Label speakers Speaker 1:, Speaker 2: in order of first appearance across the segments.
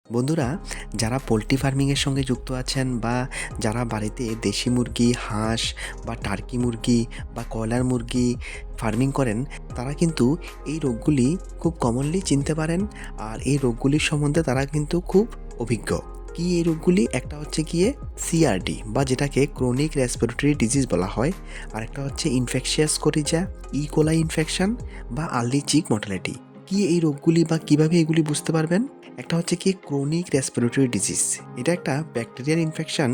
Speaker 1: বন্ধুরা, যারা পোল্ট্রি ফার্মিংয়ের সঙ্গে যুক্ত আছেন বা যারা বাড়িতে দেশি মুরগি, হাঁস বা টার্কি মুরগি বা কয়লার মুরগি ফার্মিং করেন, তারা কিন্তু এই রোগগুলি খুব কমনলি চিনতে পারেন। আর এই রোগগুলির সম্বন্ধে তারা কিন্তু খুব অভিজ্ঞ। কি এই রোগগুলি? একটা হচ্ছে গিয়ে সিআরডি বা যেটাকে ক্রনিক রেসপিরেটরি ডিজিজ বলা হয়, আর একটা হচ্ছে ইনফেকশিয়াস কলিজা, ইকোলাই ইনফেকশন বা আর্লি চিক মর্টালিটি। কি এই রোগগুলি বা কিভাবে এগুলি বুঝতে পারবেন? একটা হচ্ছে কি ক্রনিক রেসপিরেটরি ডিজিজ, এটা একটা ব্যাকটেরিয়াল ইনফেকশন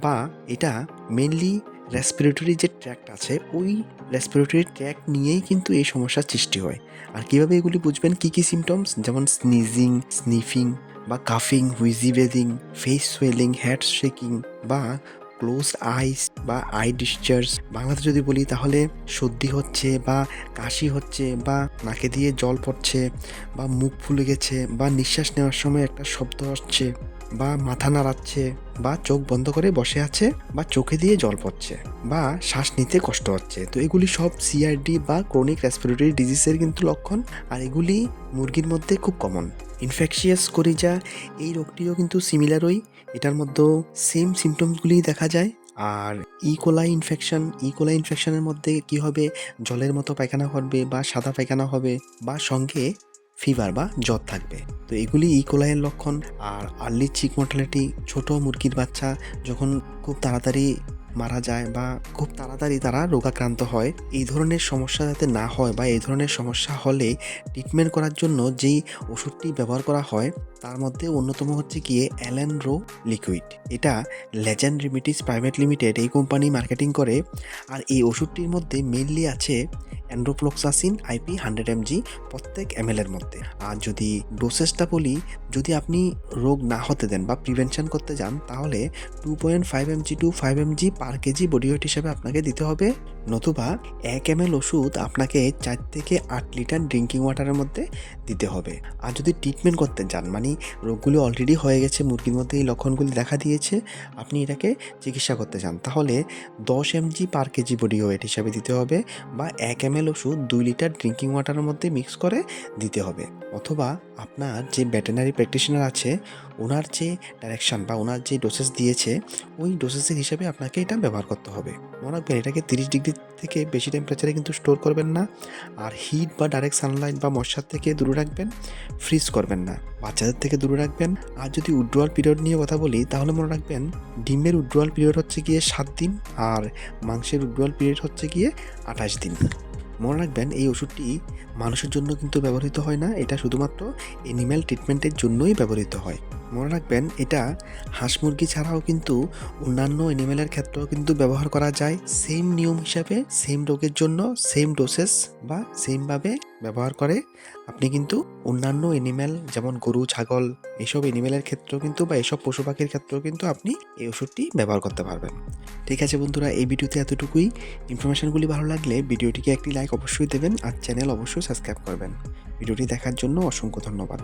Speaker 1: বা এটা মেনলি রেসপিরেটরি যে ট্র্যাক্ট আছে ওই রেসপিরেটরি ট্র্যাক্ট নিয়েই কিন্তু এই সমস্যার সৃষ্টি হয়। আর কিভাবে এগুলি বুঝবেন? কি কি সিমটমস, যেমন স্নিজিং, স্নিফিং বা কাফিং, wheezy breathing, face swelling, head shaking বা ক্লোজ আইস বা আই ডিসচার্জ। বাংলাতে যদি বলি তাহলে সর্দি হচ্ছে বা কাশি হচ্ছে বা নাকে দিয়ে জল পড়ছে বা মুখ ফুলে গেছে বা নিঃশ্বাস নেওয়ার সময় একটা শব্দ হচ্ছে বা মাথা নাড়াচ্ছে বা চোখ বন্ধ করে বসে আছে বা চোখে দিয়ে জল পড়ছে বা শ্বাস নিতে কষ্ট হচ্ছে। তো এগুলি সব সিআরডি বা ক্রনিক রেসপিরেটরি ডিজিজের কিন্তু লক্ষণ। আর এগুলি মুরগির মধ্যে খুব কমন। ইনফেকশিয়াস কলিজা, এই রোগটিও কিন্তু সিমিলারই, এটার মধ্যেও সেম সিমটমসগুলি দেখা যায়। আর ইকোলাই ইনফেকশনের মধ্যে কি হবে? জলের মতো পায়খানা করবে বা সাদা পায়খানা হবে বা সঙ্গে ফিভার বা জ্বর থাকবে। তো এগুলি ইকোলাইয়ের লক্ষণ। আর আর্লি চিক মর্টালিটি, ছোট মুরগির বাচ্চা যখন খুব তাড়াতাড়ি মারা যায় বা খুব তাড়াতাড়ি তারা রোগাক্রান্ত হয়, এই ধরনের সমস্যা যাতে না হয় বা এই ধরনের সমস্যা হলে ট্রিটমেন্ট করার জন্য যেই ওষুধটি ব্যবহার করা হয় তার মধ্যে অন্যতম হচ্ছে গিয়ে অ্যালেনরো লিকুইড। এটা লেজেন্ড রেমিডিস প্রাইভেট লিমিটেড এই কোম্পানি মার্কেটিং করে। আর এই ওষুধটির মধ্যে মেইনলি আছে অ্যান্ড্রোফ্লক্সাসিন আইপি 100 mg প্রত্যেক ml এর মধ্যে। আর যদি ডোসেসটা বলি, যদি আপনি রোগ না হতে দেন বা প্রিভেনশন করতে যান তাহলে 2.5 mg টু 5 mg পার কেজি বডি ওয়েট হিসেবে আপনাকে দিতে হবে। নতুবা 1 ml ওষুধ আপনাকে 4 থেকে 8 লিটার ড্রিঙ্কিং ওয়াটারের মধ্যে দিতে হবে। আর যদি ট্রিটমেন্ট করতে যান, মানে রোগগুলি অলরেডি হয়ে গেছে, মুরগির মধ্যে এই লক্ষণগুলি দেখা দিয়েছে, আপনি এটাকে চিকিৎসা করতে চান, তাহলে 10 mg পার কেজি বডি ওয়েট হিসাবে দিতে হবে বা 1 ml ওষুধ 2 লিটার ড্রিঙ্কিং ওয়াটারের মধ্যে মিক্স করে দিতে হবে। অথবা আপনার যে ভেটেরিনারি প্র্যাকটিশনার আছে ওনার যে ডাইরেকশন বা ওনার যে ডোসেস দিয়েছে ওই ডোসেসের হিসাবে আপনাকে এটা ব্যবহার করতে হবে। মনে রাখবেন, এটাকে 30 ডিগ্রি থেকে বেশি টেম্পারেচারে কিন্তু স্টোর করবেন না। আর হিট বা ডাইরেক্ট সানলাইট বা মশার থেকে দূরে রাখবেন। ফ্রিজ করবেন না। বাচ্চাদের থেকে দূরে রাখবেন। আর যদি উইথড্রয়াল পিরিয়ড নিয়ে কথা বলি তাহলে মনে রাখবেন, ডিমের উইথড্রয়াল পিরিয়ড হচ্ছে গিয়ে 7 দিন আর মাংসের উইথড্রয়াল পিরিয়ড হচ্ছে গিয়ে 28 দিন। মনে রাখবেন, এই ওষুধটি মানুষের জন্য কিন্তু ব্যবহৃত হয় না, এটা শুধুমাত্র এনিম্যাল ট্রিটমেন্টের জন্যই ব্যবহৃত হয়। মনে রাখবেন, এটা হাঁস মুরগি ছাড়াও কিন্তু অন্যান্য এনিম্যালের ক্ষেত্রেও কিন্তু ব্যবহার করা যায়। সেম নিয়ম হিসাবে সেম রোগের জন্য সেম ডোসেস বা সেমভাবে ব্যবহার করে আপনি কিন্তু অন্যান্য এনিম্যাল যেমন গরু, ছাগল, এসব এনিম্যালের ক্ষেত্রেও কিন্তু বা এসব পশু পাখির ক্ষেত্রেও কিন্তু আপনি এই ওষুধটি ব্যবহার করতে পারবেন। ঠিক আছে বন্ধুরা, এই ভিডিওতে এতটুকুই। ইনফরমেশনগুলি ভালো লাগলে ভিডিওটিকে একটি লাইক অবশ্যই দেবেন আর চ্যানেল অবশ্যই সাবস্ক্রাইব করবেন। ভিডিওটি দেখার জন্য অসংখ্য ধন্যবাদ।